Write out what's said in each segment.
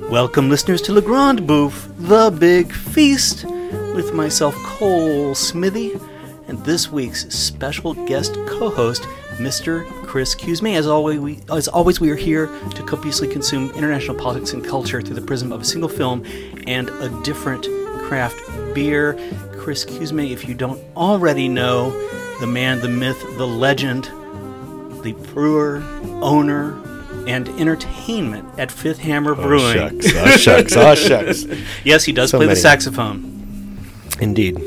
Welcome, listeners, to Le Grand Bouffe, the Big Feast, with myself, Cole Smithy, and this week's special guest co-host, Mr. Chris Cusme. As always, we are here to copiously consume international politics and culture through the prism of a single film and a different craft beer. Chris Cusme, if you don't already know, the man, the myth, the legend, the brewer, owner, and entertainment at Fifth Hammer Brewing. Shucks. Yes, he does play the saxophone. Indeed.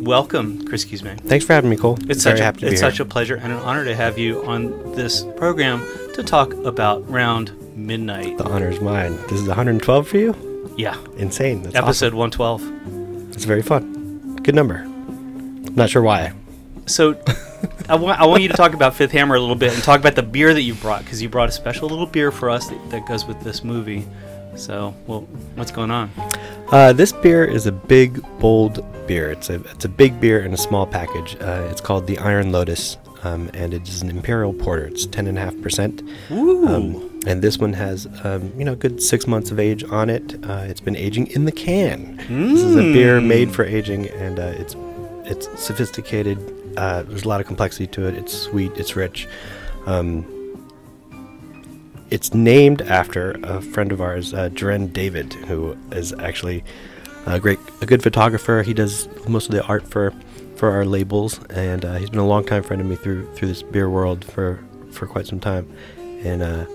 Welcome, Chris Cusme. Thanks for having me, Cole. It's such a pleasure and an honor to have you on this program to talk about Round Midnight. The honor is mine. This is 112 for you? Yeah. Insane. That's Episode awesome. 112. It's very fun. Good number. Not sure why. So, I want you to talk about Fifth Hammer a little bit and talk about the beer that you brought, because you brought a special little beer for us that goes with this movie. So, well, what's going on? This beer is a big, bold beer. It's a big beer in a small package. It's called the Iron Lotus, and it is an imperial porter. It's 10.5%. Ooh. And this one has, good 6 months of age on it. It's been aging in the can. This is a beer made for aging, and it's sophisticated. There's a lot of complexity to it. It's sweet. It's rich. It's named after a friend of ours, Jaren David, who is actually a good photographer. He does most of the art for our labels, and he's been a long-time friend of me through this beer world for quite some time. And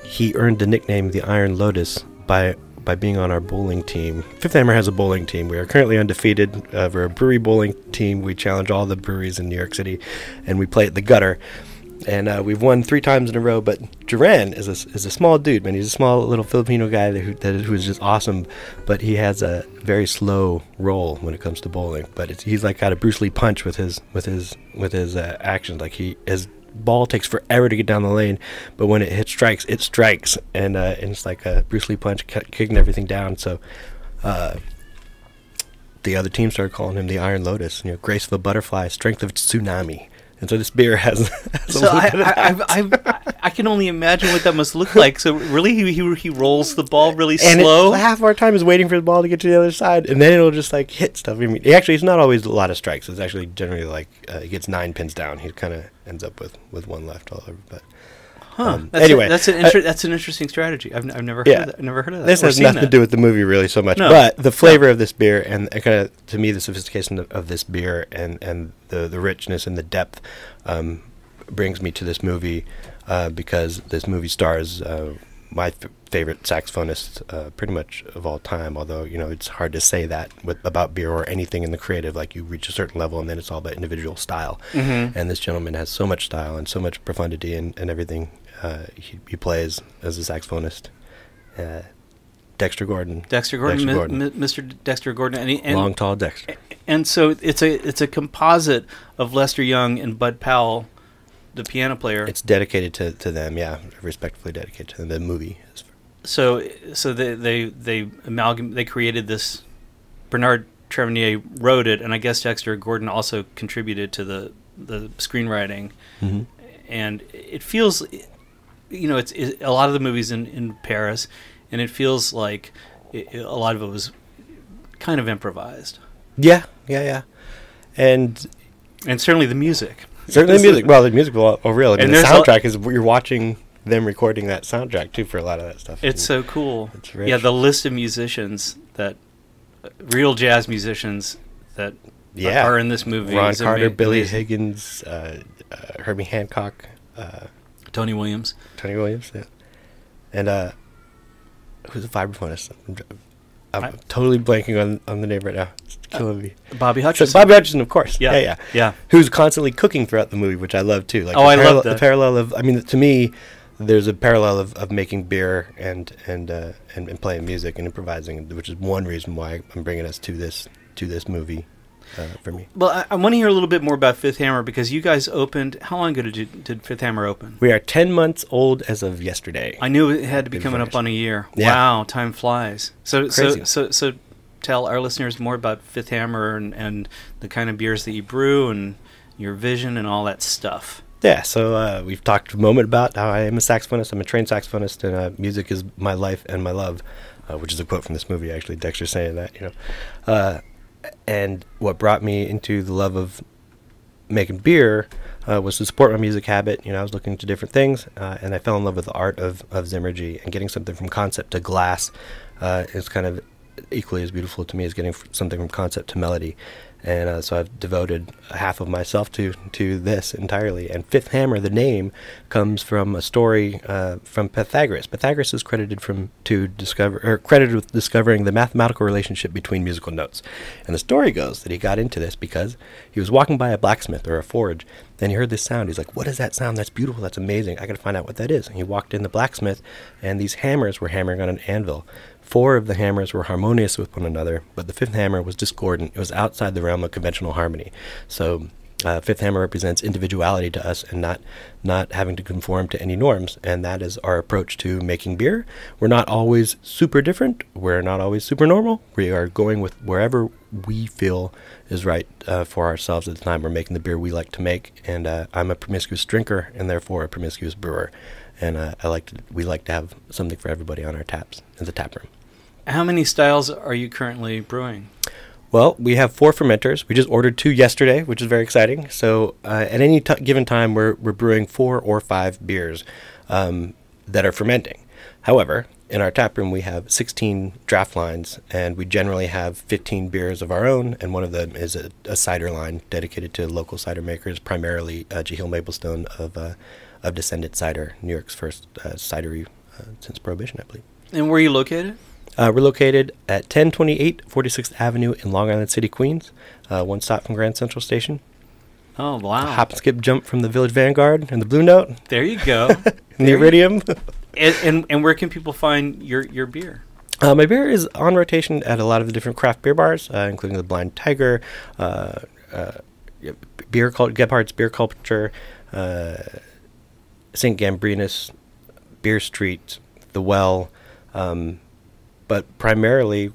he earned the nickname the Iron Lotus by being on our bowling team. Fifth Hammer has a bowling team. We are currently undefeated. We're a brewery bowling team. We challenge all the breweries in New York City, and we play at the Gutter. And we've won 3 times in a row. But Jaren is a small dude, man. He's a small little Filipino guy who is just awesome. But he has a very slow roll when it comes to bowling. But he's like got a Bruce Lee punch with his actions. Like his ball takes forever to get down the lane, but when it strikes, and it's like a Bruce Lee punch, kicking everything down. So the other team started calling him the Iron Lotus. Grace of a butterfly, strength of a tsunami. And so this beer has so I can only imagine what that must look like. So really, he rolls the ball really slow. And half of our time is waiting for the ball to get to the other side, and then it'll just like hit stuff. I mean, actually, it's not always a lot of strikes. It's actually generally like he gets 9 pins down. He kind of ends up with 1 left all over. But anyway, that's an interesting strategy. I've never heard of that. Never heard of that. This has nothing to do with the movie really so much, but the flavor of this beer and kind of, to me, the sophistication of this beer and the richness and the depth brings me to this movie because this movie stars my favorite saxophonist pretty much of all time, although it's hard to say that about beer or anything in the creative. Like, you reach a certain level and then it's all about individual style. And this gentleman has so much style and so much profundity and everything he plays as a saxophonist. Dexter Gordon. Mr. Dexter Gordon. And long, tall Dexter. And so it's a composite of Lester Young and Bud Powell, the piano player. It's dedicated to them, yeah, respectfully dedicated to them. The movie is. So they created this. Bernard Trevenier wrote it, and I guess Dexter Gordon also contributed to the screenwriting. And it feels, it's a lot of the movies in Paris, and it feels like a lot of it was kind of improvised. Yeah. And certainly the music. Certainly the music. Well, the music was all real. And the soundtrack is you're watching them recording that soundtrack too for a lot of that stuff. It's so cool. It's rich. Yeah, the list of musicians real jazz musicians that are in this movie. Ron Carter, Billy Higgins, Herbie Hancock, Tony Williams. Yeah. And who's the vibraphonist? I'm totally blanking on the name right now. It's killing me. Bobby Hutcherson. Bobby Hutcherson, of course. Yeah. Who's constantly cooking throughout the movie, which I love too. Like I love that. The parallel of, to me, there's a parallel of making beer and playing music and improvising, which is one reason why I'm bringing us to this movie for me. Well, I want to hear a little bit more about Fifth Hammer, because you guys opened. How long ago did Fifth Hammer open? We are 10 months old as of yesterday. I knew it had to be coming up on a year. Yeah. Wow, time flies. So tell our listeners more about Fifth Hammer and the kind of beers that you brew and your vision and all that stuff? Yeah, so we've talked a moment about how I am a saxophonist. I'm a trained saxophonist, and music is my life and my love, which is a quote from this movie, actually. Dexter saying that, and what brought me into the love of making beer was to support my music habit. I was looking into different things, and I fell in love with the art of Zymurgy, and getting something from concept to glass is kind of equally as beautiful to me as getting something from concept to melody. And so I've devoted half of myself to this entirely. And Fifth Hammer, the name, comes from a story from Pythagoras. Pythagoras is credited with discovering the mathematical relationship between musical notes. And the story goes that he got into this because he was walking by a blacksmith or a forge, and he heard this sound. He's like, "What is that sound? That's beautiful. That's amazing. I got to find out what that is." And he walked in the blacksmith, and these hammers were hammering on an anvil. 4 of the hammers were harmonious with one another, but the 5th hammer was discordant. It was outside the realm of conventional harmony. So Fifth Hammer represents individuality to us and not having to conform to any norms, and that is our approach to making beer. We're not always super different. We're not always super normal. We are going with wherever we feel is right for ourselves at the time. We're making the beer we like to make, and I'm a promiscuous drinker and therefore a promiscuous brewer, and we like to have something for everybody on our taps in the tap room. How many styles are you currently brewing? Well, we have 4 fermenters. We just ordered 2 yesterday, which is very exciting. So at any given time, we're brewing 4 or 5 beers that are fermenting. However, in our tap room, we have 16 draft lines, and we generally have 15 beers of our own, and one of them is a cider line dedicated to local cider makers, primarily Jehiel Maplestone of Descendant Cider, New York's first cidery since Prohibition, I believe. And where are you located? We're located at 1028 46th Avenue in Long Island City, Queens, one stop from Grand Central Station. Oh, wow. Hop and skip jump from the Village Vanguard and the Blue Note. There you go. And the Iridium. And where can people find your beer? My beer is on rotation at a lot of the different craft beer bars, including the Blind Tiger, beer called Gebhardt's Beer Culture, St. Gambrinus, Beer Street, The Well, but primarily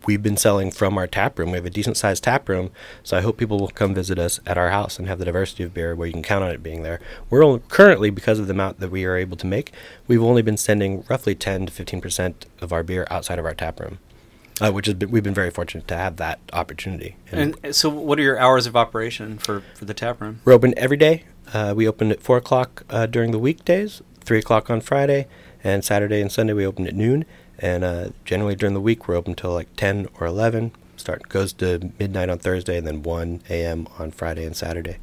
we've been selling from our tap room. We have a decent sized tap room, so I hope people will come visit us at our house and have the diversity of beer where you can count on it being there. We're currently, because of the amount that we are able to make, we've only been sending roughly 10 to 15% of our beer outside of our tap room, we've been very fortunate to have that opportunity. And so what are your hours of operation for the tap room? We're open every day. We open at 4 o'clock during the weekdays, 3 o'clock on Friday, and Saturday and Sunday we open at noon. And generally during the week, we're open till like 10 or 11. Goes to midnight on Thursday and then 1 a.m. on Friday and Saturday.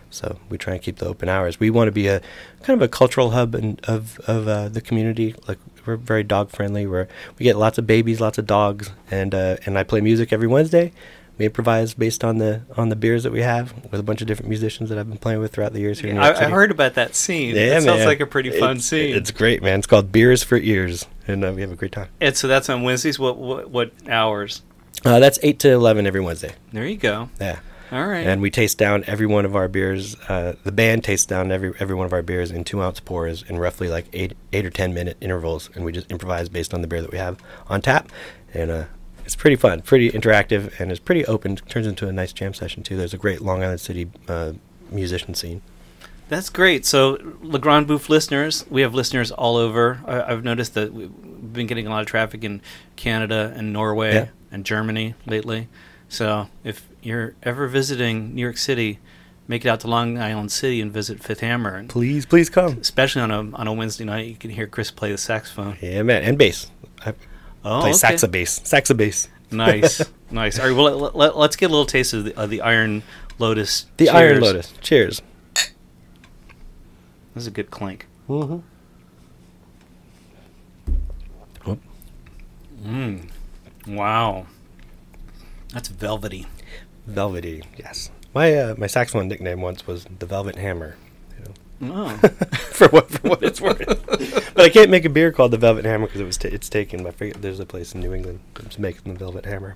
So we try and keep the open hours. We want to be a kind of a cultural hub of the community. Like, we're very dog friendly. We get lots of babies, lots of dogs, and I play music every Wednesday. We improvise based on the beers that we have with a bunch of different musicians that I've been playing with throughout the years here in New York City. I heard about that scene. Yeah, it sounds like a pretty fun scene. It's great, man. It's called Beers for Ears, and we have a great time. And so that's on Wednesdays. What hours? That's 8 to 11 every Wednesday. There you go. Yeah. All right. And we taste down every one of our beers. The band tastes down every one of our beers in 2-ounce pours in roughly like 8 or 10 minute intervals, and we just improvise based on the beer that we have on tap. And it's pretty fun, pretty interactive, and it's pretty open. It turns into a nice jam session, too. There's a great Long Island City musician scene. That's great. So, Le Grand Bouffe listeners, we have listeners all over. I've noticed that we've been getting a lot of traffic in Canada and Norway and Germany lately. So, if you're ever visiting New York City, make it out to Long Island City and visit Fifth Hammer. And please come. Especially on a Wednesday night, you can hear Chris play the saxophone. Yeah, man, and bass. Play saxa bass. Nice. All right, well, let's get a little taste of the Iron Lotus. The Cheers. Iron Lotus. Cheers. This is a good clink. Mm-hmm. Wow. That's velvety. Velvety, yes. My saxophone nickname once was the Velvet Hammer. Oh. for what it's worth. But I can't make a beer called the Velvet Hammer because it's taken. I forget, there's a place in New England that's making the Velvet Hammer.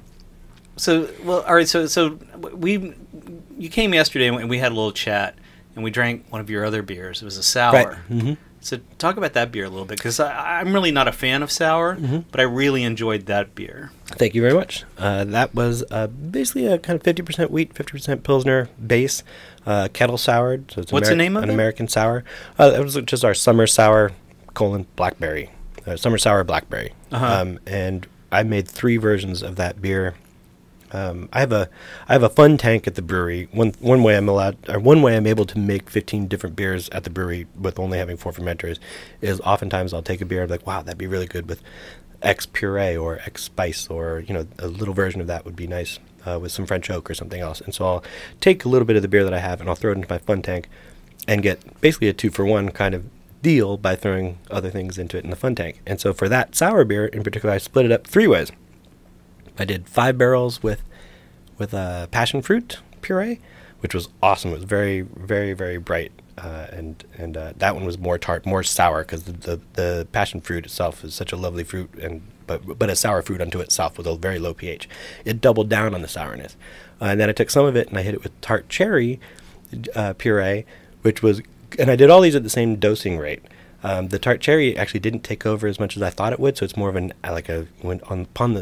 So, well, all right. So you came yesterday and we had a little chat, and we drank one of your other beers. It was a sour. Right. Mm-hmm. So talk about that beer a little bit, because I'm really not a fan of sour, but I really enjoyed that beer. Thank you very much. That was basically a kind of 50% wheat, 50% Pilsner base, kettle soured. So it's What's the name of it? An American sour. It was just our summer sour, blackberry. Summer sour blackberry. And I made 3 versions of that beer. I have a fun tank at the brewery. One way I'm able to make 15 different beers at the brewery with only having 4 fermenters is oftentimes I'll take a beer and be like, wow, that'd be really good with X puree or X spice, or a little version of that would be nice with some French oak or something else. And so I'll take a little bit of the beer that I have and I'll throw it into my fun tank and get basically a 2-for-1 kind of deal by throwing other things into it in the fun tank. And so for that sour beer in particular, I split it up 3 ways. I did 5 barrels with passion fruit puree, which was awesome. It was very, very, very bright, and that one was more tart, more sour, because the passion fruit itself is such a lovely fruit, but a sour fruit unto itself with a very low pH. It doubled down on the sourness, and then I took some of it and I hit it with tart cherry puree, and I did all these at the same dosing rate. The tart cherry actually didn't take over as much as I thought it would, so it's more of upon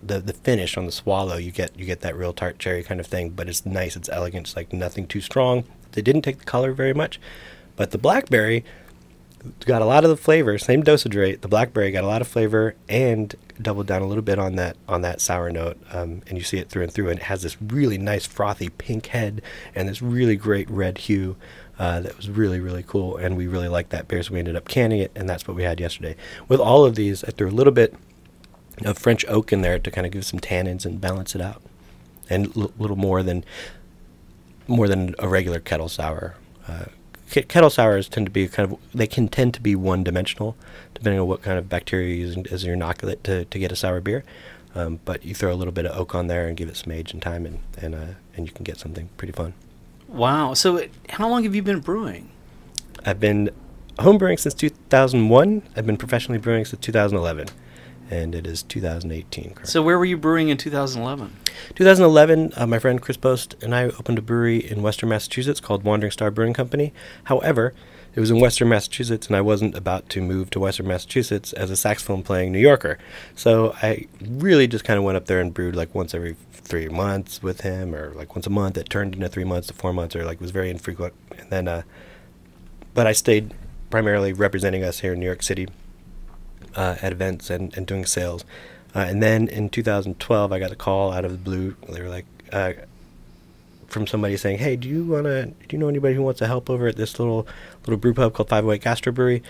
the finish on the swallow, you get that real tart cherry kind of thing, but it's nice, it's elegant, it's like nothing too strong. They didn't take the color very much, but the blackberry got a lot of the flavor, same dosage rate. The blackberry got a lot of flavor and doubled down a little bit on that sour note, and you see it through and through, and it has this really nice frothy pink head and this really great red hue that was really, really cool, and we really liked that beer, so we ended up canning it, and that's what we had yesterday. With all of these, I threw a little bit of French oak in there to kind of give some tannins and balance it out, and a little more than a regular kettle sour. Kettle sours tend to be one-dimensional, depending on what kind of bacteria you're using as your inoculant to get a sour beer. But you throw a little bit of oak on there and give it some age and time, and you can get something pretty fun. Wow! So how long have you been brewing? I've been home brewing since 2001. I've been professionally brewing since 2011. And it is 2018. Correct? So where were you brewing in 2011? 2011, my friend Chris Post and I opened a brewery in Western Massachusetts called Wandering Star Brewing Company. However, it was in Western Massachusetts, and I wasn't about to move to Western Massachusetts as a saxophone-playing New Yorker. So I really just kind of went up there and brewed like once every 3 months with him, or like once a month. It turned into 3 months to 4 months, or like was very infrequent. And then, but I stayed primarily representing us here in New York City. At events and doing sales. And then in 2012, I got a call out of the blue. They were like, from somebody saying, hey, do you know anybody who wants to help over at this little brew pub called 508 Gastro Brewery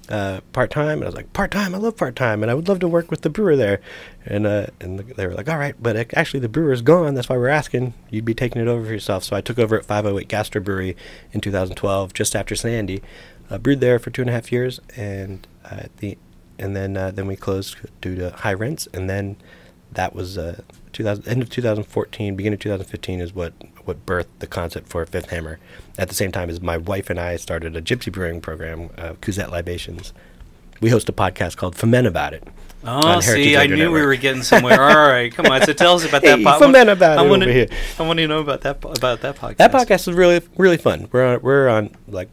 part-time? And I was like, part-time? I love part-time, and I would love to work with the brewer there. And they were like, all right, but actually the brewer's gone. That's why we're asking. You'd be taking it over for yourself. So I took over at 508 Gastro Brewery in 2012, just after Sandy. Brewed there for 2.5 years, and then we closed due to high rents, and then that was end of 2014, beginning of 2015 is what birthed the concept for Fifth Hammer. At the same time as my wife and I started a gypsy brewing program, Couzette Libations. We host a podcast called Ferment About It. Oh, see, I knew Network. We were getting somewhere. All right, come on. So tell us about that podcast. Ferment About It over here. I want to know about that podcast. That podcast is really, really fun. We're on like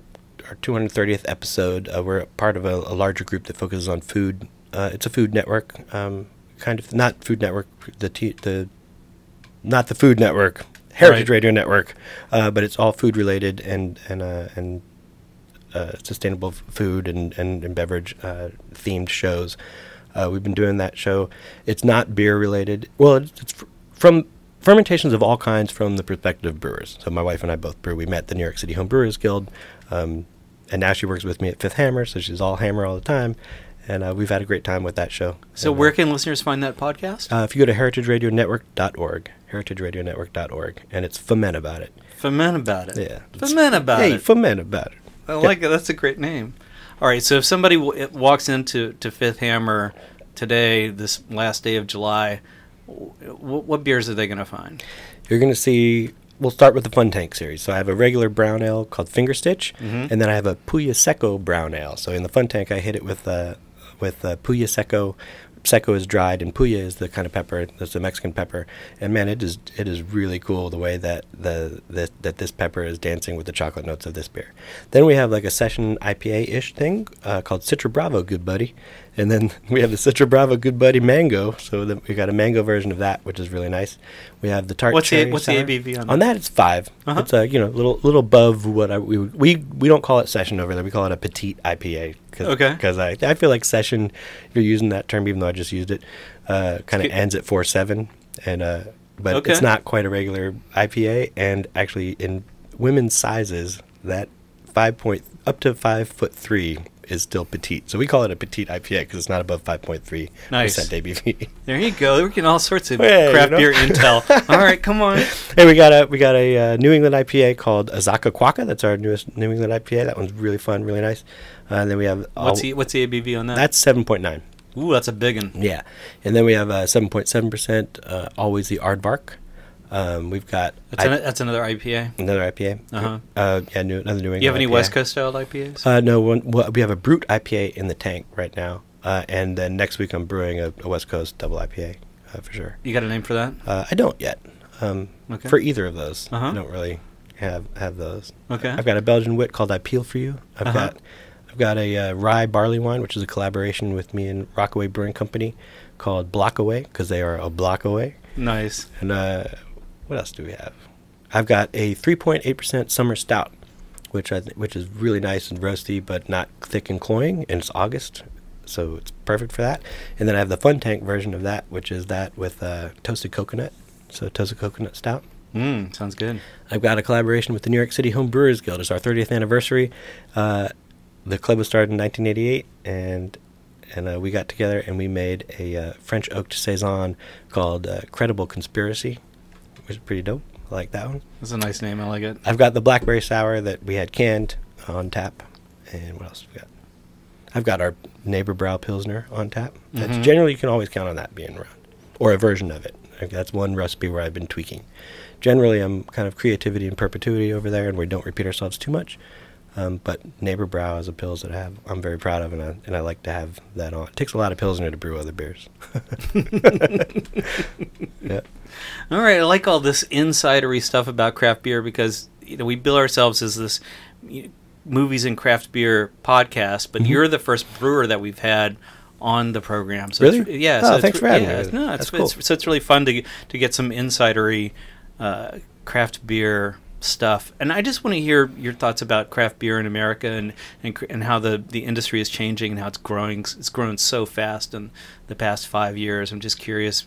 our 230th episode. We're part of a larger group that focuses on food. It's a food network, kind of not Food Network, not the Food Network, Heritage Radio Network, but it's all food related and sustainable food and beverage themed shows. We've been doing that show. It's not beer related. Well, it's from fermentations of all kinds from the perspective of brewers. So my wife and I both brew. We met at the New York City Home Brewers Guild. And now she works with me at Fifth Hammer, so she's all hammer all the time. And we've had a great time with that show. So where can listeners find that podcast? If you go to heritageradionetwork.org, heritageradionetwork.org, and it's Ferment About It. Ferment About It. Yeah. Ferment About It. Hey, Ferment About It. I like it. That's a great name. All right, so if somebody walks into Fifth Hammer today, this last day of July, what beers are they going to find? You're going to see... We'll start with the Fun Tank series. So I have a regular brown ale called Finger Stitch, and then I have a Puya Seco brown ale. So in the Fun Tank, I hit it with Puya Seco Seco is dried, and Puya is the kind of pepper that's the Mexican pepper. And man, it is really cool the way that that this pepper is dancing with the chocolate notes of this beer. Then we have like a session IPA-ish thing called Citra Bravo Good Buddy, and then we have the Citra Bravo Good Buddy Mango. So we got a mango version of that, which is really nice. We have the tart cherry. What's the ABV on that? On that, it's 5. Uh-huh. It's little above what we don't call it session over there. We call it a petite IPA. Because I feel like session, if you're using that term, even though I just used it, kind of ends at 4.7, and but it's not quite a regular IPA. And actually, in women's sizes, that up to 5'3" is still petite. So we call it a petite IPA because it's not above 5.3% ABV. There you go. We're getting all sorts of craft beer intel. All right, come on. Hey, we got a New England IPA called Azaka Quaka. That's our newest New England IPA. That one's really fun, really nice. And then we have what's the ABV on that? That's 7.9. Ooh, that's a big one. Yeah, and then we have 7.7%. Always the Aardvark. We've got that's another IPA. Another IPA. Yeah, another New England. Do you have any IPA. West Coast style IPAs? No. We have a Brute IPA in the tank right now, and then next week I'm brewing a West Coast double IPA for sure. You got a name for that? I don't yet. For either of those, I don't really have those. Okay. I've got a Belgian wit called I Peel for You. I've got a rye barley wine, which is a collaboration with me and Rockaway Brewing Company, called Blockaway because they are a block away. Nice. And what else do we have? I've got a 3.8% summer stout, which is really nice and roasty, but not thick and cloying, and it's August, so it's perfect for that. And then I have the Fun Tank version of that, which is that with toasted coconut, so toasted coconut stout. Sounds good. I've got a collaboration with the New York City Home Brewers Guild. It's our 30th anniversary. The club was started in 1988, and we got together and we made a French oaked saison called Credible Conspiracy, which is pretty dope. I like that one. That's a nice name. I like it. I've got the blackberry sour that we had canned on tap. And what else have we got? I've got our Neighbor Brow Pilsner on tap. That's generally, you can always count on that being around, or a version of it. That's one recipe where I've been tweaking. Generally, I'm kind of creativity and perpetuity over there, and we don't repeat ourselves too much. But Neighbor Brow is a pils that I'm very proud of, and I like to have that on. It takes a lot of Pilsner to brew other beers. Yeah. All right, I like all this insidery stuff about craft beer because we bill ourselves as this movies and craft beer podcast, but you're the first brewer that we've had on the program. So really? Yeah. Oh, so thanks for having me. No, it's cool. So it's really fun to get some insidery craft beer stuff. And I just want to hear your thoughts about craft beer in America and how the industry is changing and how it's growing. It's grown so fast in the past 5 years. I'm just curious,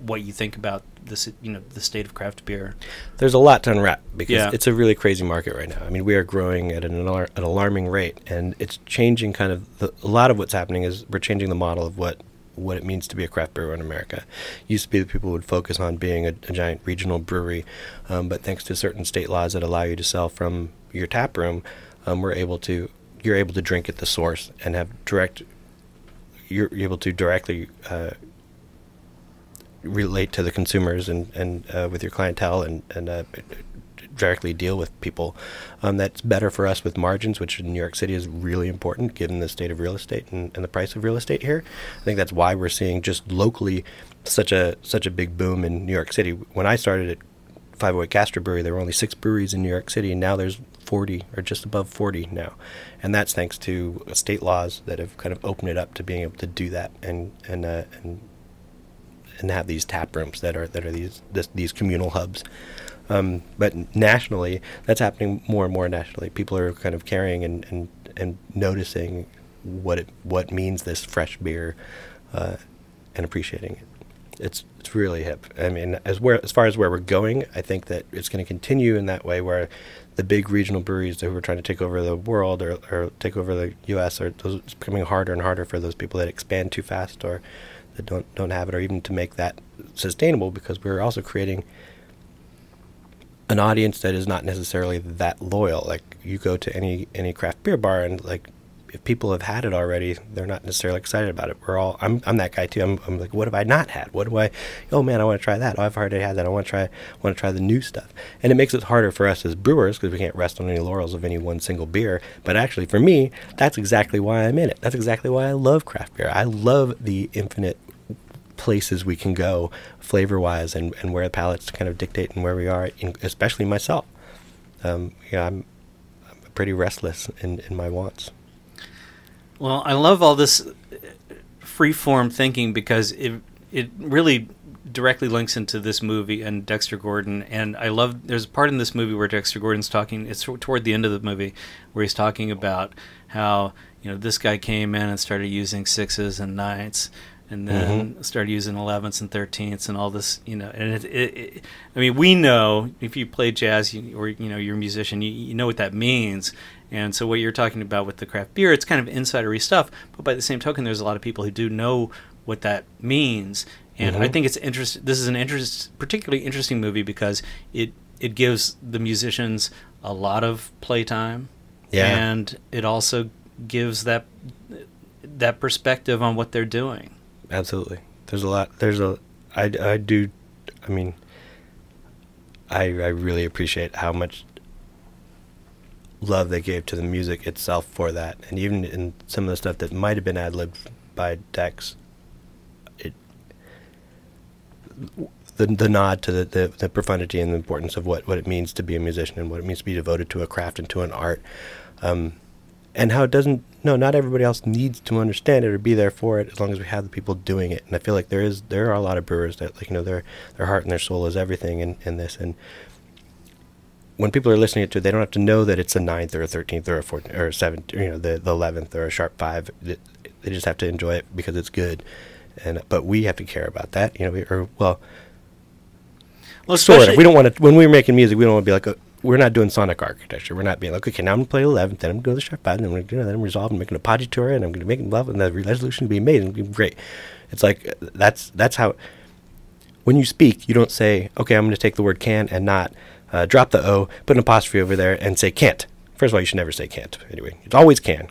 what you think about this, the state of craft beer. There's a lot to unwrap because it's a really crazy market right now. I mean, we are growing at an alarming rate, and it's changing kind of a lot of what's happening is we're changing the model of what it means to be a craft brewer in America. Used to be that people would focus on being a giant regional brewery, but thanks to certain state laws that allow you to sell from your tap room, you're able to drink at the source and have you're able to directly relate to the consumers and with your clientele and directly deal with people. That's better for us with margins, which in New York City is really important given the state of real estate and the price of real estate here. I think that's why we're seeing just locally such a big boom in New York City. When I started at 508 Castro Brewery, there were only 6 breweries in New York City, and now there's 40 or just above 40 now. And that's thanks to state laws that have kind of opened it up to being able to do that and have these tap rooms that are these communal hubs. But nationally, that's happening more and more nationally. People are kind of carrying and noticing what means this fresh beer and appreciating it. It's really hip. I mean, as far as where we're going, I think that it's going to continue in that way where the big regional breweries who are trying to take over the world or take over the U.S. It's becoming harder and harder for those people that expand too fast or that don't have it, or even to make that sustainable, because we're also creating an audience that is not necessarily that loyal. Like, you go to any craft beer bar and like if people have had it already, they're not necessarily excited about it. I'm that guy too. I'm like, what have I not had? Oh man, I want to try that. Oh, I've already had that. I want to try the new stuff. And it makes it harder for us as brewers because we can't rest on any laurels of any one single beer. But actually, for me, that's exactly why I'm in it. That's exactly why I love craft beer. I love the infinite places we can go flavor-wise and where the palates kind of dictate and where we are, especially myself. I'm pretty restless in my wants. Well, I love all this free-form thinking because it really directly links into this movie and Dexter Gordon. And I love, there's a part in this movie where Dexter Gordon's talking, it's toward the end of the movie, where he's talking about how, this guy came in and started using 6s and 9s, and then started using 11ths and 13ths and all this, and I mean, we know if you play jazz or you're a musician, you know what that means. And so what you're talking about with the craft beer, it's kind of insidery stuff, but by the same token, there's a lot of people who do know what that means. And I think it's this is an particularly interesting movie because it gives the musicians a lot of playtime, and it also gives that perspective on what they're doing. Absolutely. There's a lot. I really appreciate how much love they gave to the music itself for that. And even in some of the stuff that might have been ad-libbed by Dex, the nod to the profundity and the importance of what it means to be a musician and what it means to be devoted to a craft and to an art. And how it doesn't, not everybody else needs to understand it or be there for it as long as we have the people doing it. And I feel like there are a lot of brewers that, their heart and their soul is everything in this. And when people are listening to it, they don't have to know that it's a 9th or a 13th or a 14th or a 7th, the 11th or a sharp 5. They just have to enjoy it because it's good. But we have to care about that, well, sort of. We don't want to, when we're making music, we don't want to be like, we're not doing sonic architecture. We're not being like, okay, now I'm going to play 11th, then I'm going to go to the sharp 5, and then I'm going to then resolve and make an appoggiatura, and I'm going to make love, and the resolution will be made, and it'll be great. It's like, that's how, when you speak, you don't say, okay, I'm going to take the word can and not drop the O, put an apostrophe over there, and say can't. First of all, you should never say can't, anyway. It's always can.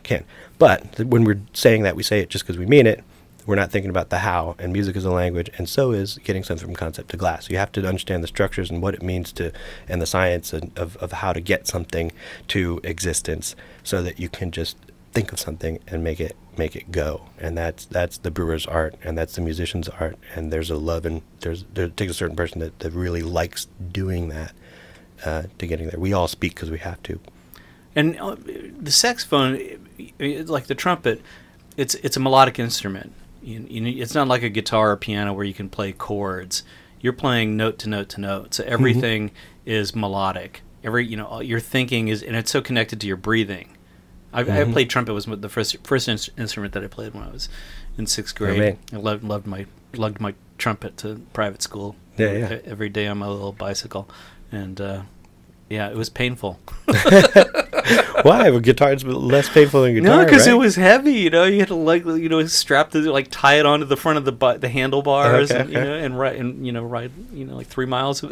But when we're saying that, we say it just because we mean it. We're not thinking about the how, and music is a language, and so is getting something from concept to glass. You have to understand the structures and what it means and the science of how to get something to existence so that you can just think of something and make it go. And that's the brewer's art, and that's the musician's art, and there's a love, and it takes a certain person that really likes doing that to getting there. We all speak because we have to. And the saxophone, like the trumpet, it's a melodic instrument. It's not like a guitar or piano where you can play chords. You're playing note to note to note, so everything is melodic. Your thinking is, and it's so connected to your breathing. I played trumpet. Was the first instrument that I played when I was in 6th grade. I lugged my trumpet to private school every day on my little bicycle, and it was painful. Why? Well, guitar's less painful than guitar. No, because right? It was heavy. You had to strap tie it onto the front of the handlebars, and ride 3 miles.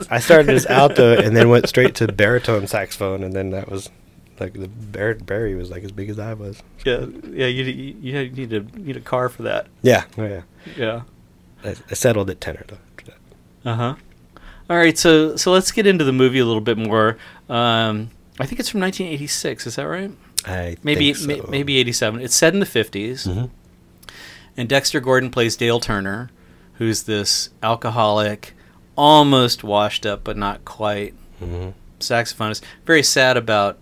I started as alto and then went straight to baritone saxophone, and then that was like the Barry was like as big as I was. So. Yeah. You need a car for that. Yeah. Oh yeah. Yeah. I settled at tenor though. All right, so let's get into the movie a little bit more. I think it's from 1986. Is that right? Think so. Maybe 87. It's set in the 50s, and Dexter Gordon plays Dale Turner, who's this alcoholic, almost washed up but not quite saxophonist. Very sad about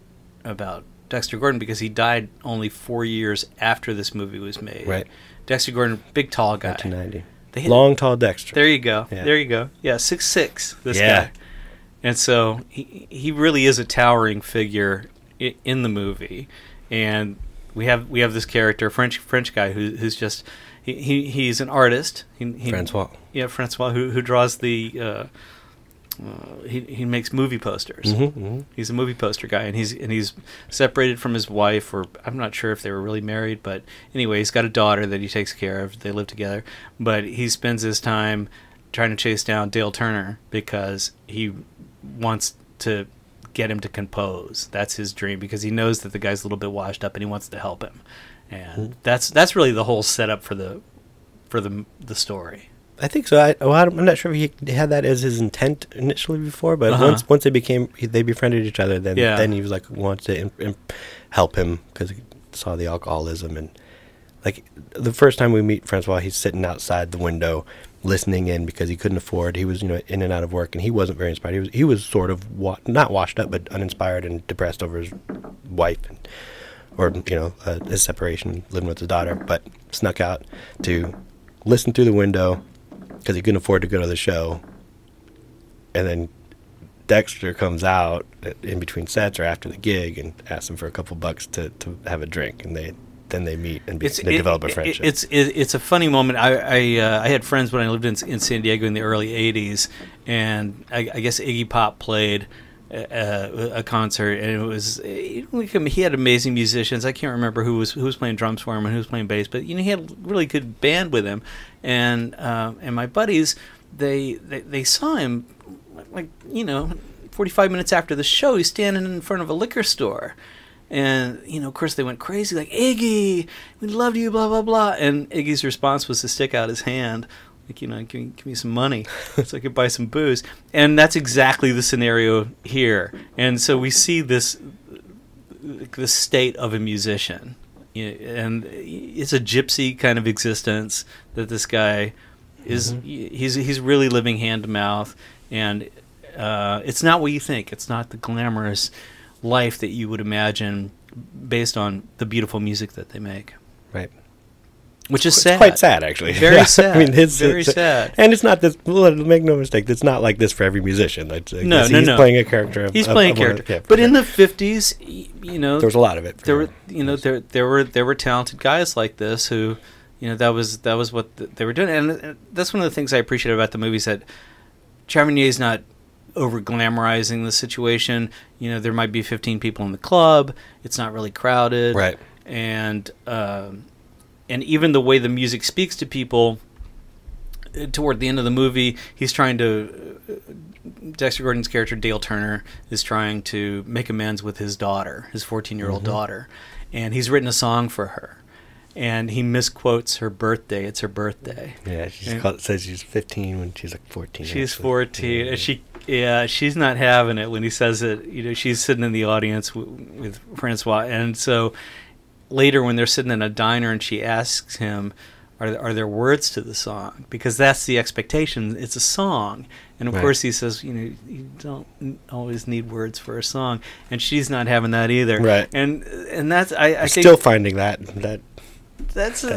Dexter Gordon because he died only 4 years after this movie was made. Right. Dexter Gordon, big tall guy. 1990. Long, tall Dexter. There you go. Yeah. There you go. Yeah, 6'6", this guy. And so he really is a towering figure in the movie. And we have this character, French guy who's just he's an artist. Francois. Yeah, Francois who draws the he makes movie posters. He's a movie poster guy, and he's separated from his wife, or I'm not sure if they were really married, but anyway, he's got a daughter that he takes care of. They live together, but he spends his time trying to chase down Dale Turner because he wants to get him to compose. That's his dream, because he knows that the guy's a little bit washed up and he wants to help him. And that's really the whole setup for the story. I think so. I'm not sure if he had that as his intent initially before, but once they befriended each other, then he was like wants to help him because he saw the alcoholism. And like the first time we meet Francois, he's sitting outside the window listening in because he couldn't afford. He was in and out of work, and he wasn't very inspired. He was sort of not washed up, but uninspired and depressed over his wife or his separation, living with his daughter, but snuck out to listen through the window because he couldn't afford to go to the show. And then Dexter comes out in between sets or after the gig and asks him for a couple bucks to have a drink, and they meet and they develop a friendship. It's a funny moment. I had friends when I lived in San Diego in the early '80s, and I guess Iggy Pop played a concert, and it was he had amazing musicians. I can't remember who was playing drums for him and who was playing bass, but he had a really good band with him. And my buddies, they saw him like 45 minutes after the show. He's standing in front of a liquor store. And, of course, they went crazy, like, Iggy, we love you, blah, blah, blah. And Iggy's response was to stick out his hand, like, give me some money so I could buy some booze. And that's exactly the scenario here. And so we see the state of a musician. And it's a gypsy kind of existence that this guy is. He's really living hand to mouth. And it's not what you think. It's not the glamorous life that you would imagine based on the beautiful music that they make. Right. Which is sad. It's quite sad, actually. Very sad. I mean, it's very sad. And it's not this, make no mistake, it's not like this for every musician. No. He's playing a character. He's playing a character. But in the 50s, there was a lot of it. There were talented guys like this who, that was what they were doing. And that's one of the things I appreciate about the movies, that Charbonnier's not over glamorizing the situation. There might be 15 people in the club. It's not really crowded. Right. And even the way the music speaks to people, toward the end of the movie, Dexter Gordon's character, Dale Turner, is trying to make amends with his daughter, his 14-year-old daughter. And he's written a song for her. And he misquotes her birthday. It's her birthday. Yeah, says she's 15 when she's like 14. She's 14. And she's not having it when he says it. She's sitting in the audience with Francois. And so later when they're sitting in a diner and she asks him, are there words to the song? Because that's the expectation. It's a song. And, of course, he says, you don't always need words for a song. And she's not having that either. Right. And that's, I think... Still finding that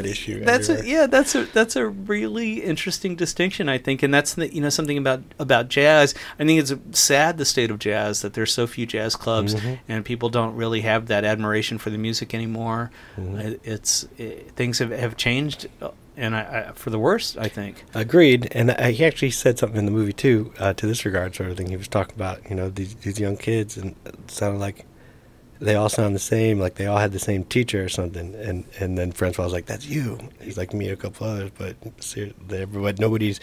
issue. That's a really interesting distinction, I think, and that's something about jazz. I think it's sad, the state of jazz, that there's so few jazz clubs and people don't really have that admiration for the music anymore. Things have changed, and for the worst, I think. Agreed. And he actually said something in the movie too, to this regard, sort of thing. He was talking about these young kids, and it sounded like they all sound the same, like they all had the same teacher or something. And then Francois was like, "That's you." He's like, me and a couple others, but nobody's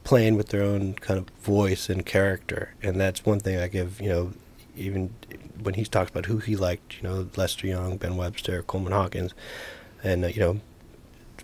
playing with their own kind of voice and character. And that's one thing I give, even when he talks about who he liked, Lester Young, Ben Webster, Coleman Hawkins, and,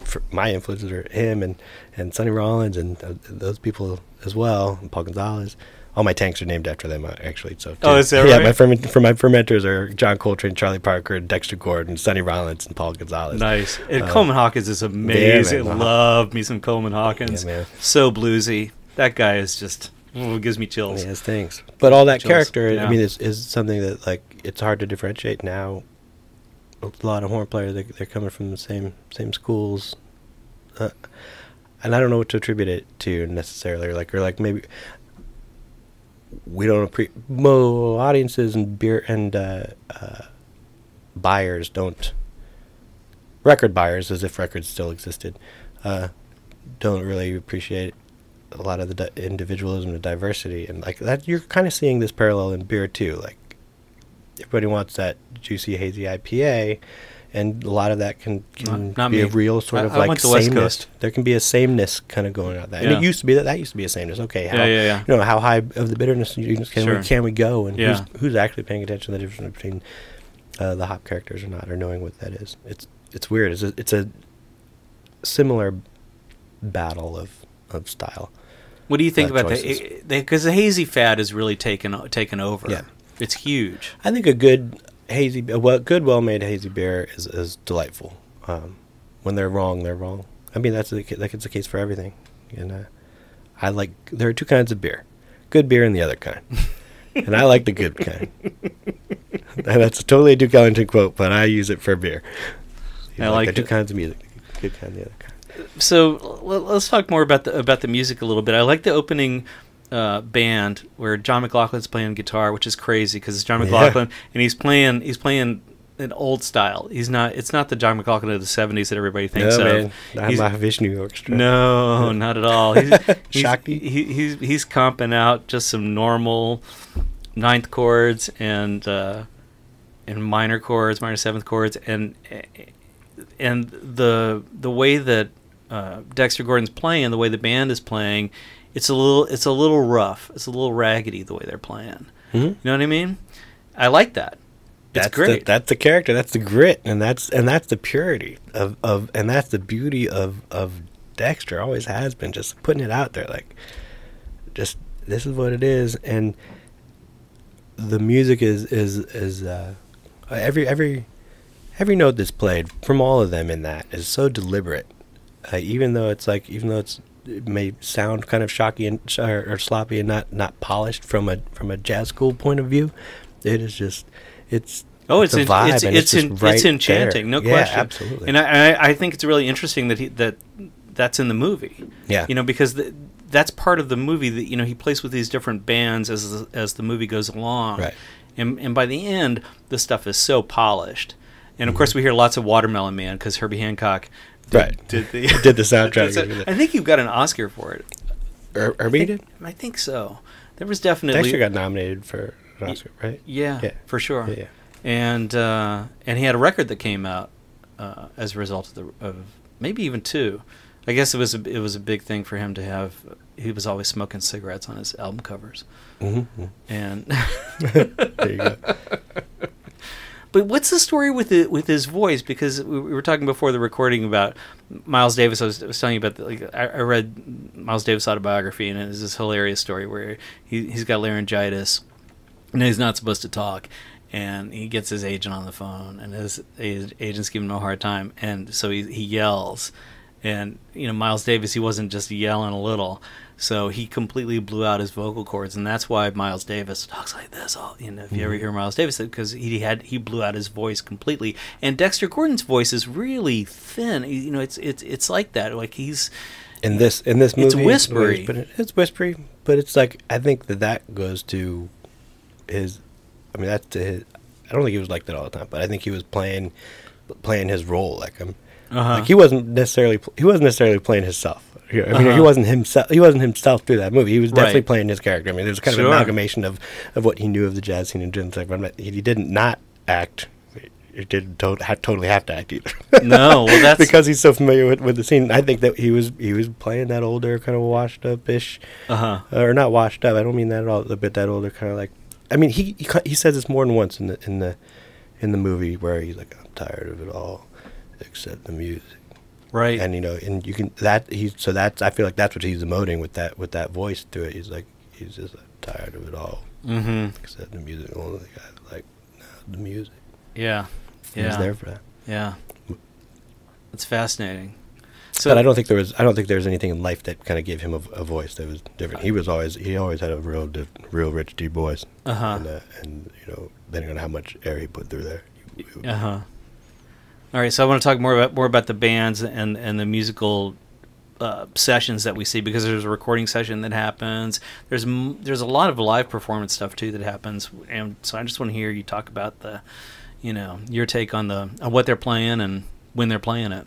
for my influences are him and Sonny Rollins and those people as well, and Paul Gonzalez. All my tanks are named after them, actually. So, is that right? Yeah, my fermenters are John Coltrane, Charlie Parker, Dexter Gordon, Sonny Rollins, and Paul Gonzalez. Nice. And Coleman Hawkins is amazing. Yeah, love me some Coleman Hawkins. Yeah, man. So bluesy. That guy is just, it gives me chills. Yes, thanks. But all that Chills. character, Yeah. I mean, is something that, like, it's hard to differentiate now. A lot of horn players, they're coming from the same schools. And I don't know what to attribute it to necessarily. Or maybe... We don't audiences and beer and buyers don't, record buyers, as if records still existed, don't really appreciate a lot of the individualism and diversity, and like that. You're kind of seeing this parallel in beer too. Like everybody wants that juicy hazy IPA, and a lot of that can Not be me. a real sort of I like went to West sameness. Coast. There can be a sameness kind of going on that, and Yeah. it used to be that used to be a sameness. Okay, how, Yeah. you know, how high of the bitterness Sure. can we go, and Yeah. who's actually paying attention to the difference between the hop characters or not, or knowing what that is. It's weird. It's a similar battle of style. What do you think about choices. because the hazy fad has really taken over. Yeah. It's huge. I think a good well-made hazy beer is delightful. When they're wrong, they're wrong. I mean, that's the case for everything. And there are two kinds of beer, good beer and the other kind. And I like the good kind. And that's totally a Duke Ellington quote, but I use it for beer. I like the two it. kinds of music, the good kind and the other kind. So let's talk more about the music a little bit. I like the opening band where John McLaughlin's playing guitar, which is crazy because it's John McLaughlin and he's playing an old style. It's not the John McLaughlin of the '70s that everybody thinks No, of. man, not Mahavishnu Orchestra. No, not at all. Shakti? He's comping out just some normal ninth chords and minor chords, minor seventh chords, and the way that Dexter Gordon's playing, the way the band is playing, it's a little rough. It's a little raggedy the way they're playing. Mm-hmm. You know what I mean? I like that. It's great. That's the character. That's the grit, and that's the purity of and that's the beauty of Dexter. Always has been, just putting it out there, like, just this is what it is, and the music is every note that's played from all of them in that is so deliberate. Even though it may sound kind of shocky and or sloppy and not polished from a jazz school point of view, it is just it's it's the vibe, and it's enchanting, there. no question. Yeah, absolutely. And I think it's really interesting that's in the movie. Yeah, because that's part of the movie that he plays with these different bands as the movie goes along. Right. And by the end, the stuff is so polished. And of course, we hear lots of Watermelon Man because Herbie Hancock did the soundtrack. I think you got an Oscar for it. Herbie did? I think so. There was definitely. Dexter got nominated for an Oscar, right? Yeah, for sure. Yeah. And he had a record that came out as a result of maybe even two. I guess it was a big thing for him to have. He was always smoking cigarettes on his album covers. Mm-hmm. And there you go. But what's the story with his voice? Because we were talking before the recording about Miles Davis. I was telling you about I read Miles Davis' autobiography, and it's this hilarious story where he's got laryngitis, and he's not supposed to talk, and he gets his agent on the phone, and his agent's giving him a hard time, and so he yells, and Miles Davis, he wasn't just yelling a little. So he completely blew out his vocal cords, and that's why Miles Davis talks like this. If you ever hear Miles Davis, because he blew out his voice completely. And Dexter Gordon's voice is really thin. It's like that. Like he's in this movie. It's whispery. It's whispery, but it's like, I think that goes to his. I mean, that's to his. I don't think he was like that all the time, but I think he was playing his role like him. Like he wasn't necessarily playing himself. He wasn't himself. He wasn't himself through that movie. He was definitely playing his character. I mean, there's kind of an amalgamation of what he knew of the jazz scene and didn't. He didn't not act. He didn't totally have to act either. No, well, that's because he's so familiar with the scene. I think that he was playing that older, kind of washed up ish, or not washed up. I don't mean that at all. But that older kind of like. I mean, he says this more than once in the movie where he's like, I'm tired of it all, except the music. Right. And and you can I feel like that's what he's emoting with that voice to it. He's just tired of it all. Mm-hmm. Except the music. Only I like the music. Yeah. Yeah. He's there for that. Yeah. It's fascinating. So, but I don't think there was anything in life that kind of gave him a voice that was different. He always had a real rich deep voice. And depending on how much air he put through there. All right, so I want to talk more about the bands and the musical sessions that we see, because there's a recording session that happens. There's a lot of live performance stuff too that happens, and so I just want to hear you talk about your take on what they're playing and when they're playing it.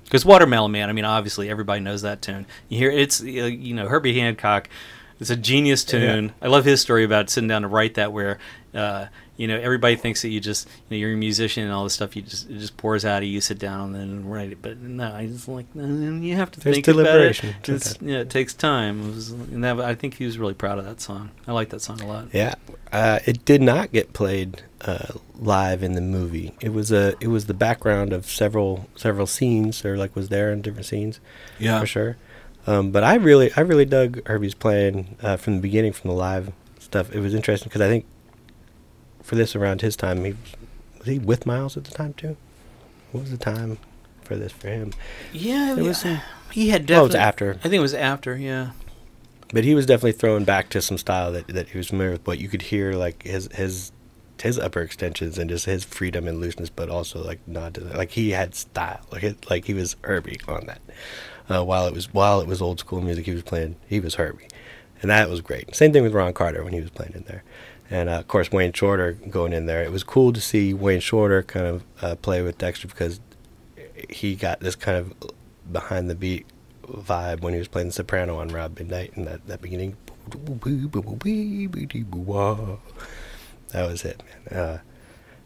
Because Watermelon Man, I mean, obviously everybody knows that tune. You hear it's Herbie Hancock It's a genius tune. Yeah. I love his story about sitting down to write that, where everybody thinks that you just you're a musician and all this stuff. It just pours out of you. Sit down and then write it. But no, I just you have to think deliberation about it. It takes time. I think he was really proud of that song. I like that song a lot. Yeah, it did not get played live in the movie. It was the background of several scenes, or was there in different scenes. Yeah, for sure. But I really dug Herbie's playing from the beginning, from the live stuff. It was interesting because I think for this, around his time, was he with Miles at the time too? What was the time for this for him? Yeah, it was. He had definitely. Oh, it was after. I think it was after. Yeah. But he was definitely throwing back to some style that he was familiar with. But you could hear his upper extensions and just his freedom and looseness, but also nod to that. He had style. He was Herbie on that. While it was old school music he was Herbie, and that was great. Same thing with Ron Carter when he was playing in there, and of course Wayne Shorter going in there. It was cool to see Wayne Shorter kind of play with Dexter, because he got this kind of behind the beat vibe when he was playing the soprano on Rob Midnight, and that beginning. That was it, man.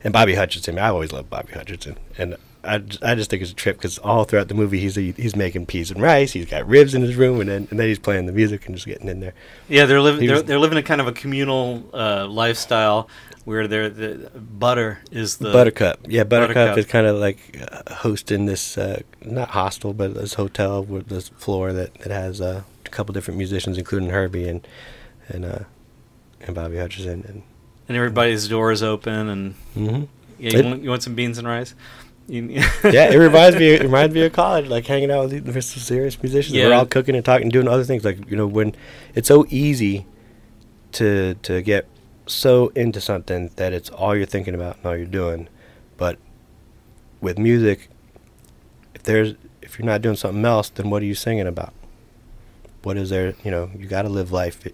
And Bobby Hutcherson. I always loved Bobby Hutcherson, and I just think it's a trip, because all throughout the movie he's making peas and rice. He's got ribs in his room, and then he's playing the music and just getting in there. Yeah, they're living a kind of a communal lifestyle where the Butter is the Buttercup. Yeah, Buttercup is kind of hosting this not hostel, but this hotel with this floor that has a couple different musicians, including Herbie and Bobby Hutcherson, and everybody's door is open, and mm-hmm. Yeah, you want some beans and rice? Yeah, it reminds me of college, hanging out with some serious musicians. Yeah. We're all cooking and talking, doing other things. When it's so easy to get so into something that it's all you're thinking about and all you're doing. But with music, if you're not doing something else, then what are you singing about? What is there? You got to live life.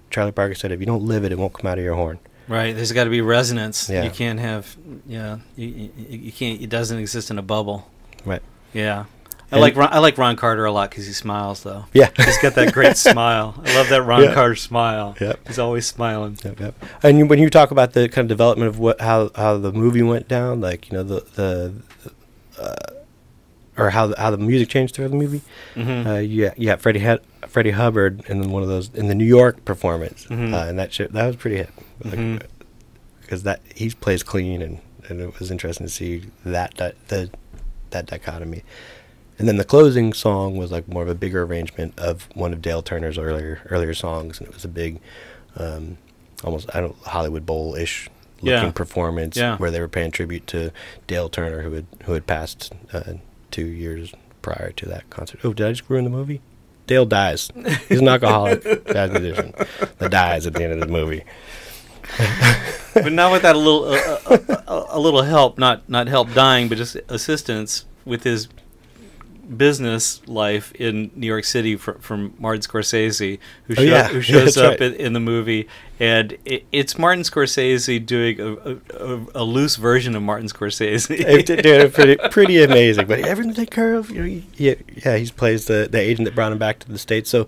Charlie Parker said, if you don't live it, it won't come out of your horn. Right, there's got to be resonance. Yeah. You can't have, you can't. It doesn't exist in a bubble. Right. Yeah, I like Ron Carter a lot because he smiles though. Yeah, he's got that great smile. I love that Ron Carter smile. Yep. He's always smiling. Yep. And when you talk about the kind of development of how the movie went down, or how the music changed throughout the movie. Mm-hmm. You got Freddie Hubbard in one of those in the New York performance, mm-hmm. And that was pretty hit, mm-hmm. because he plays clean, and it was interesting to see that dichotomy. And then the closing song was more of a bigger arrangement of one of Dale Turner's earlier songs, and it was a big, almost Hollywood Bowl-ish looking performance, where they were paying tribute to Dale Turner, who had passed 2 years prior to that concert. Oh, did I just ruin the movie? Dale dies. He's an alcoholic jazz musician that dies at the end of the movie. But not without a little help, not help dying, but just assistance with his business life in New York City from Martin Scorsese, who shows up in the movie, and it's Martin Scorsese doing a loose version of Martin Scorsese. Doing pretty amazing, but everything to take care of. He plays the agent that brought him back to the States. So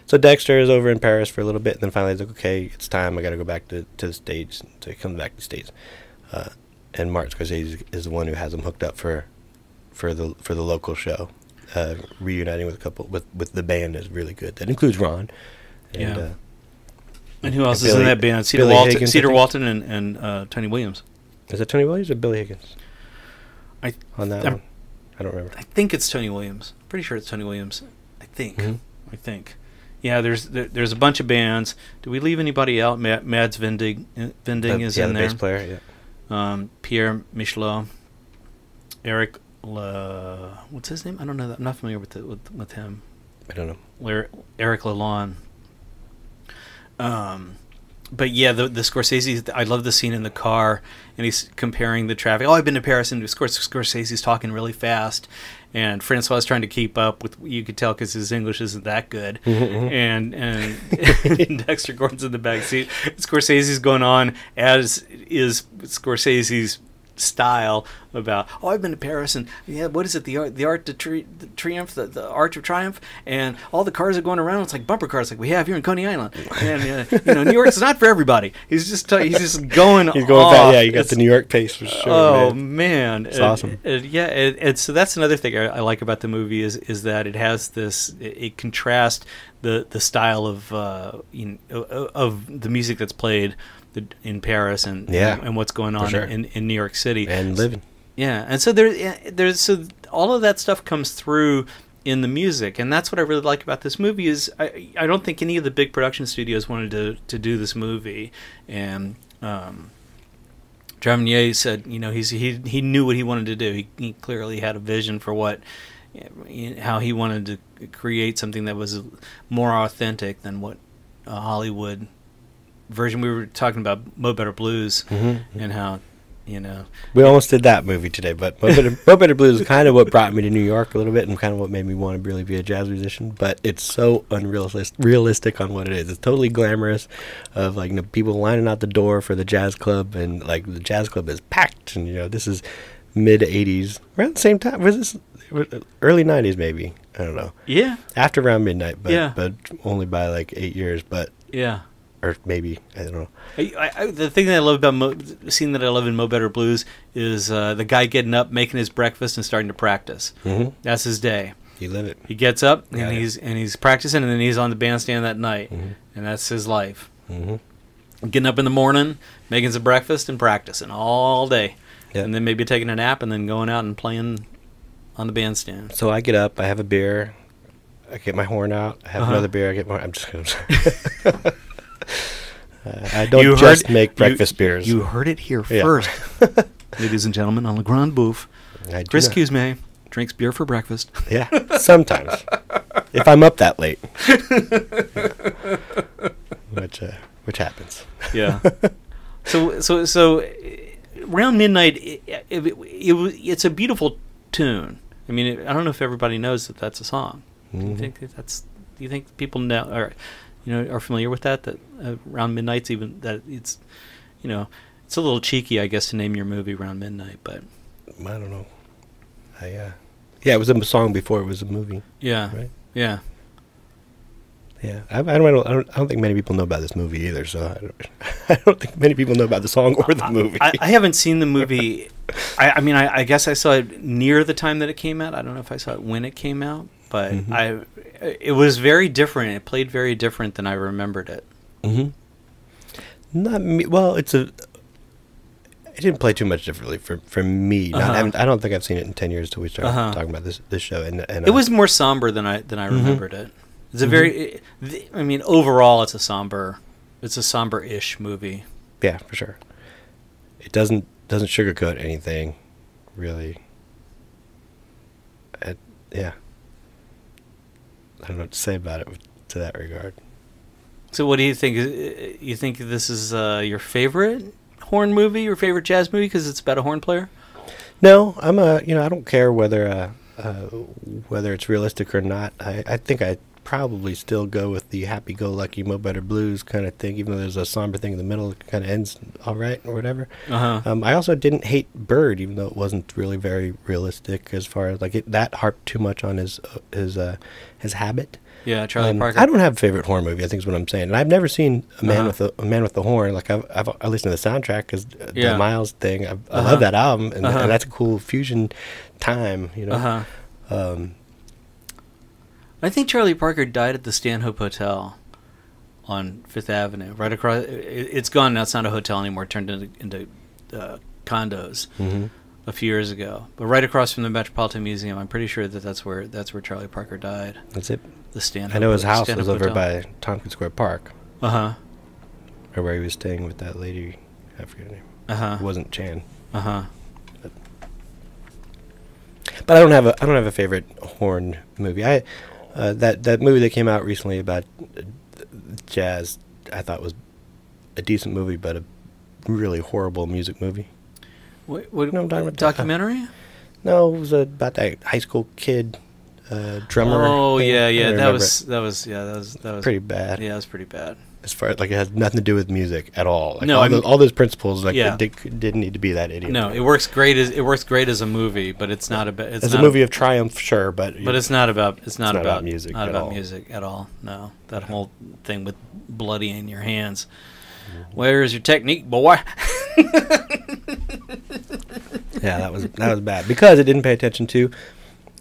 Dexter is over in Paris for a little bit, and then finally he's like, okay, it's time. I got to go back to the States. So he comes back to the States, and Martin Scorsese is the one who has him hooked up for the local show. Reuniting with a couple with the band is really good. That includes Ron. And who else is in that band? Cedar Walton and Tony Williams. Is it Tony Williams or Billy Higgins? I don't remember. I think it's Tony Williams. Pretty sure it's Tony Williams. I think. Mm-hmm. I think. Yeah, there's a bunch of bands. Did we leave anybody out? Mads Vinding is in there. The bass player. Yeah. Pierre Michelot, Eric. What's his name? I don't know. I'm not familiar with him. I don't know. Eric Lalonde. But yeah, the Scorsese. I love the scene in the car, and he's comparing the traffic. Oh, I've been to Paris, and of course Scorsese's talking really fast, and Francois is trying to keep up with. You could tell because his English isn't that good, mm-hmm. and Dexter Gordon's in the back seat. Scorsese's going on, as is Scorsese's style, about, oh, I've been to Paris, and yeah, what is it, the Arc de Triomphe, the Arch of Triumph, and all the cars are going around. It's like bumper cars, like we have here in Coney Island, and New York's not for everybody. He's just going. He's going off. Fast. Yeah, you got the New York pace for sure. Oh man, it's awesome. So that's another thing I like about the movie is that it has this. It contrasts the style of of the music that's played in Paris and what's going on in New York City and living. Yeah, and so there's all of that stuff comes through in the music, and that's what I really like about this movie. Is I don't think any of the big production studios wanted to do this movie, and Dravinier said, he knew what he wanted to do. He clearly had a vision for how he wanted to create something that was more authentic than what Hollywood version. We were talking about Mo Better Blues and how we almost did that movie today, but Mo Better Blues is kind of what brought me to New York a little bit and kind of what made me want to really be a jazz musician. But it's so realistic on what it is. It's totally glamorous of like people lining out the door for the jazz club, and like the jazz club is packed, and this is mid 80s around the same time. Was this early 90s maybe? I don't know. Yeah, after around midnight, but only by like 8 years. But yeah. Or maybe, I don't know. The thing that I love about the scene that I love in Mo Better Blues is the guy getting up, making his breakfast, and starting to practice. That's his day. You live it. He gets up and he's practicing, and then he's on the bandstand that night, and that's his life. Getting up in the morning, making some breakfast, and practicing all day, and then maybe taking a nap, and then going out and playing on the bandstand. So I get up, I have a beer, I get my horn out, I have another beer, I get more. I'm just gonna. I don't make breakfast beers. You heard it here first. Ladies and gentlemen, on Le Grand Bouffe, Chris Cusme drinks beer for breakfast. Yeah, sometimes. If I'm up that late. Which happens. Yeah. So around midnight, it's a beautiful tune. I mean, I don't know if everybody knows that that's a song. Do you think people know, or are familiar with that around midnight's even that it's it's a little cheeky, I guess, to name your movie Around Midnight, but I don't know. It was a song before it was a movie. Yeah. Right? Yeah. Yeah. I don't think many people know about this movie either, so I don't think many people know about the song or the movie. I haven't seen the movie. I guess I saw it near the time that it came out. I don't know if I saw it when it came out, but it was very different. It played very different than I remembered it. Not me. Well, it didn't play too much differently for me. I don't think I've seen it in 10 years till we started talking about this show. And it was more somber than I remembered it. It's a very. Overall, it's a somber-ish movie. Yeah, for sure. It doesn't sugarcoat anything, really. Yeah. I don't know what to say about it to that regard. So what do you think? You think this is your favorite horn movie, your favorite jazz movie, because it's about a horn player? No, I don't care whether it's realistic or not. I think I'd probably still go with the happy-go-lucky Mo Better Blues kind of thing, even though there's a somber thing in the middle that kind of ends all right or whatever. I also didn't hate Bird, even though it wasn't really very realistic as far as that harped too much on his habit. Yeah, Charlie Parker. I don't have a favorite horn movie, I think is what I'm saying. And I've never seen a man with the horn. Like I listened to the soundtrack because the Miles thing. I love that album, and that's a cool fusion time. I think Charlie Parker died at the Stanhope Hotel on Fifth Avenue, right across. It's gone now. It's not a hotel anymore. It turned into condos a few years ago. But right across from the Metropolitan Museum, I'm pretty sure that's where Charlie Parker died. That's it. The Stanhope. I know his house was over Hotel. by Tompkins Square Park. Or where he was staying with that lady. I forget her name. It wasn't Chan. But I don't have a favorite horn movie. That movie that came out recently about jazz, I thought was a decent movie, but a really horrible music movie. What I'm talking about? Documentary? No, it was about that high school kid drummer. Oh thing. yeah, that was pretty bad. Yeah, it was pretty bad. as far as like it has nothing to do with music at all. Like No, all those principles like Yeah. they didn't need to be that idiot. No, it works great as a movie, but it's not about. It's As not a movie of triumph, sure, but But it's not about music Not at about all. music at all. No, that whole thing with bloody in your hands. Where's your technique, boy? Yeah, that was bad because it didn't pay attention to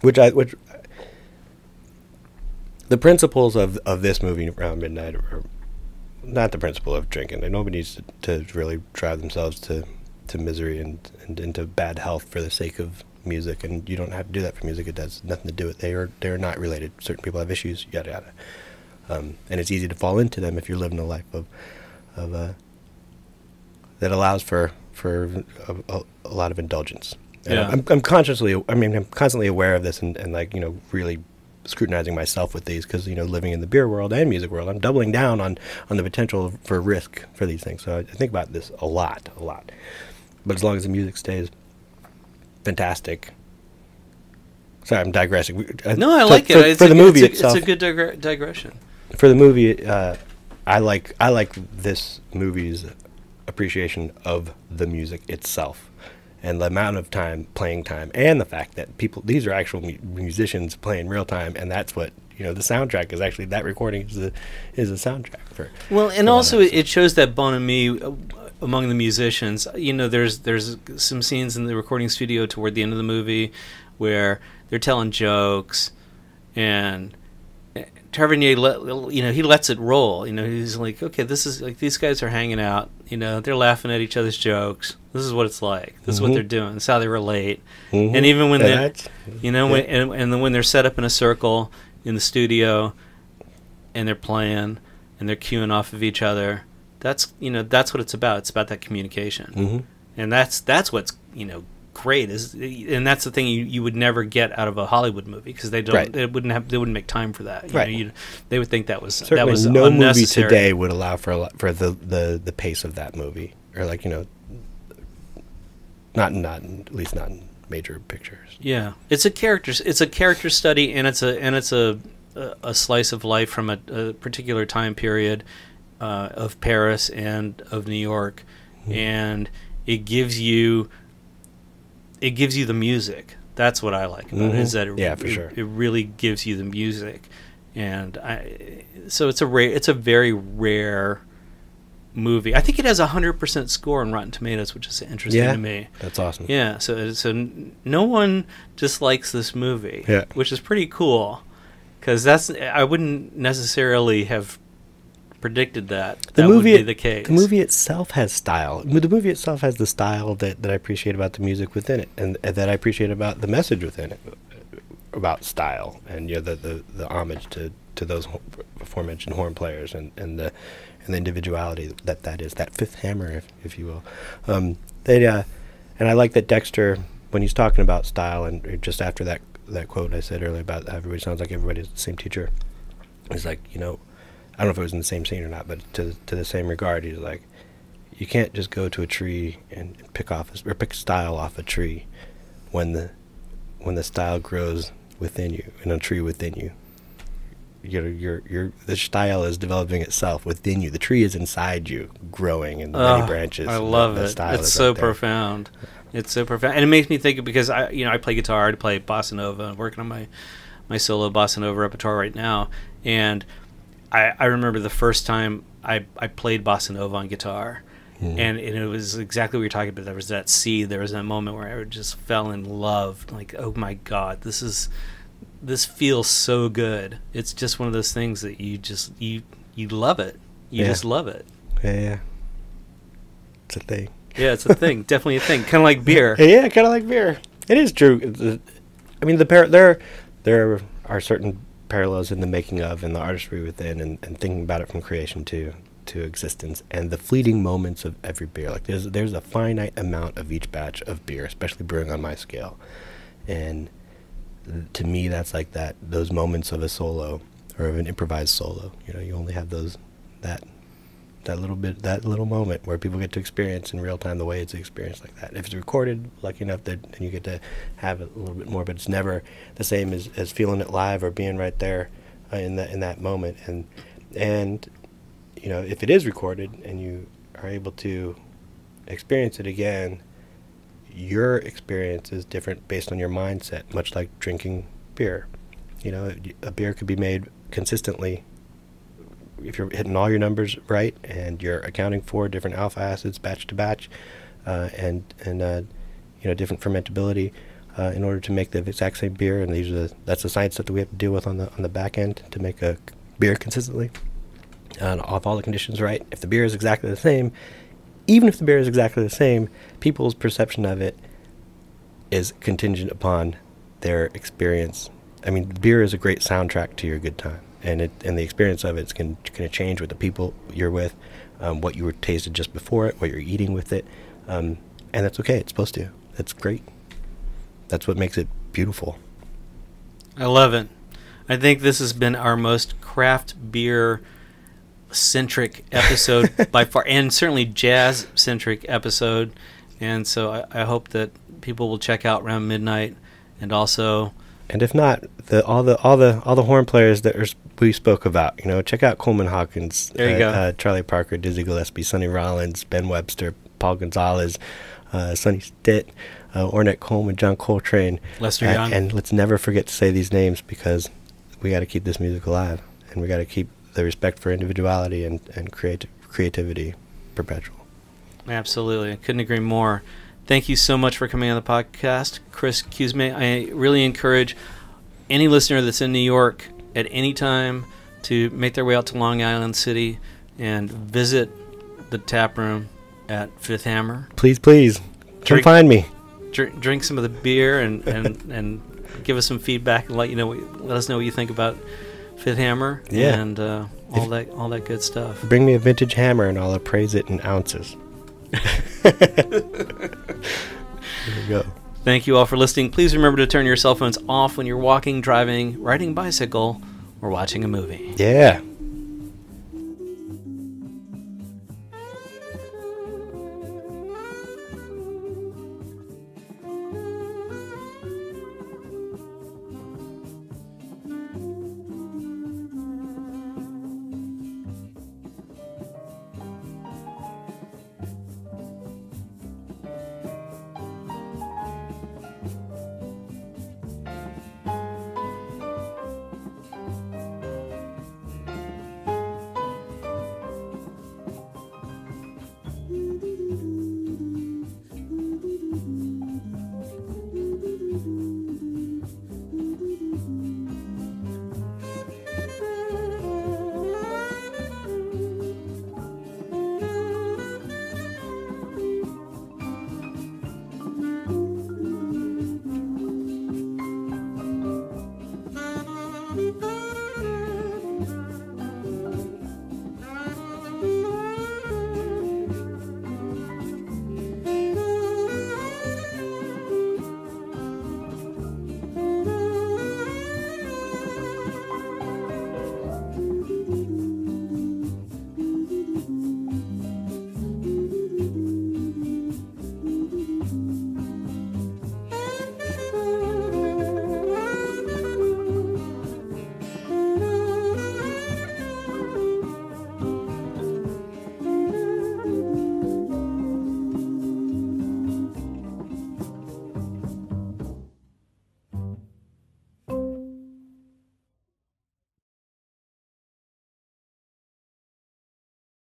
which the principles of this movie around midnight are not the principle of drinking. Like, nobody needs to really drive themselves to misery and into bad health for the sake of music, and you don't have to do that for music. It has nothing to do with it. They're not related. Certain people have issues, yada yada, and it's easy to fall into them if you're living a life of that allows for a lot of indulgence. And Yeah. I'm constantly aware of this and like, you know, really scrutinizing myself with these because, you know, living in the beer world and music world, I'm doubling down on the potential for risk for these things. So I think about this a lot. But as long as the music stays fantastic. Sorry, I'm digressing. No, I like it. For the movie itself, it's a good digression. for the movie, I like this movie's appreciation of the music itself, and the amount of playing time, and the fact that these are actual musicians playing real time, and that's what, you know, the soundtrack is actually, that recording is a soundtrack for. Well, and also it shows that bonhomie among the musicians. You know, there's some scenes in the recording studio toward the end of the movie where they're telling jokes, and Tavernier, he lets it roll. You know, he's like, okay, this is like, these guys are hanging out. You know, they're laughing at each other's jokes. This is what it's like. This is what they're doing. This is how they relate. And even when and then when they're set up in a circle in the studio, and they're playing, and they're cueing off of each other, that's what it's about. It's about that communication, and that's what's, you know, great and that's the thing you would never get out of a Hollywood movie, because they wouldn't make time for that. You know, they would think that was no unnecessary. movie today would allow for the pace of that movie, or like, you know, not at least not in major pictures. Yeah, it's a character study, and it's a slice of life from a particular time period of Paris and of New York, and it gives you the music. That's what I like about it, is that it really gives you the music, and so it's a very rare movie. I think it has 100% score on Rotten Tomatoes, which is interesting to me. That's awesome. Yeah, so no one dislikes this movie, which is pretty cool, because I wouldn't necessarily have predicted that would be the case. The movie itself has style. The movie itself has the style that I appreciate about the music within it, and that I appreciate about the message within it, about style, and, you know, the homage to those aforementioned horn players, and the individuality that is, that fifth hammer, if you will. And I like that Dexter, when he's talking about style, and just after that quote I said earlier about everybody sounds like everybody's the same teacher, he's like, you know, I don't know if it was in the same scene or not, but to the same regard, he's like, you can't just go to a tree and pick style off a tree when the style grows within you, in a tree within you. The style is developing itself within you. The tree is inside you, growing in the many branches. I love it. It's so profound. It's so profound, and it makes me think, because I play guitar. I play bossa nova. I'm working on my solo bossa nova repertoire right now, and I remember the first time I played bossa nova on guitar, and it was exactly what you're talking about. There was that seed. There was that moment where I just fell in love. Like, oh my God, this feels so good. It's just one of those things that you love it. You just love it. Yeah. It's a thing. Yeah, it's a thing. Definitely a thing. Kind of like beer. Yeah, kind of like beer. It is true. I mean, there are certain parallels in the making of, and the artistry within, and thinking about it from creation to existence, and the fleeting moments of every beer. Like, there's a finite amount of each batch of beer, especially brewing on my scale, and to me, that's like those moments of a solo, or of an improvised solo. You know, you only have that little moment where people get to experience in real time the way it's experienced like that. If it's recorded, lucky enough that you get to have it a little bit more, but it's never the same as feeling it live or being right there in that moment. And if it is recorded and you are able to experience it again, your experience is different based on your mindset, much like drinking beer. A beer could be made consistently if you're hitting all your numbers right and you're accounting for different alpha acids batch to batch, and different fermentability in order to make the exact same beer. And that's the science stuff that we have to deal with on the back end to make a beer consistently. And if all the conditions right, if the beer is exactly the same, even if the beer is exactly the same, people's perception of it is contingent upon their experience. I mean, beer is a great soundtrack to your good time, and the experience of it's going to change with the people you're with, what you were tasted just before it, what you're eating with it, and that's okay. It's supposed to. That's great. That's what makes it beautiful. I love it. I think this has been our most craft beer centric episode by far, and certainly jazz centric episode. And so I hope that people will check out Around Midnight, and also, and if not, all the horn players that we spoke about, check out Coleman Hawkins, there you go. Charlie Parker, Dizzy Gillespie, Sonny Rollins, Ben Webster, Paul Gonzalez, Sonny Stitt, Ornette Coleman, John Coltrane, Lester Young. And let's never forget to say these names, because we got to keep this music alive, and we got to keep the respect for individuality and creativity perpetual. Absolutely. I couldn't agree more. Thank you so much for coming on the podcast, Chris Cuzme. I really encourage any listener that's in New York at any time to make their way out to Long Island City and visit the tap room at Fifth Hammer. Please, come find me. Drink some of the beer and give us some feedback and let us know what you think about Fifth Hammer, and all that good stuff. Bring me a vintage hammer and I'll appraise it in ounces. There you go. Thank you all for listening. Please remember to turn your cell phones off when you're walking, driving, riding a bicycle, or watching a movie. Yeah.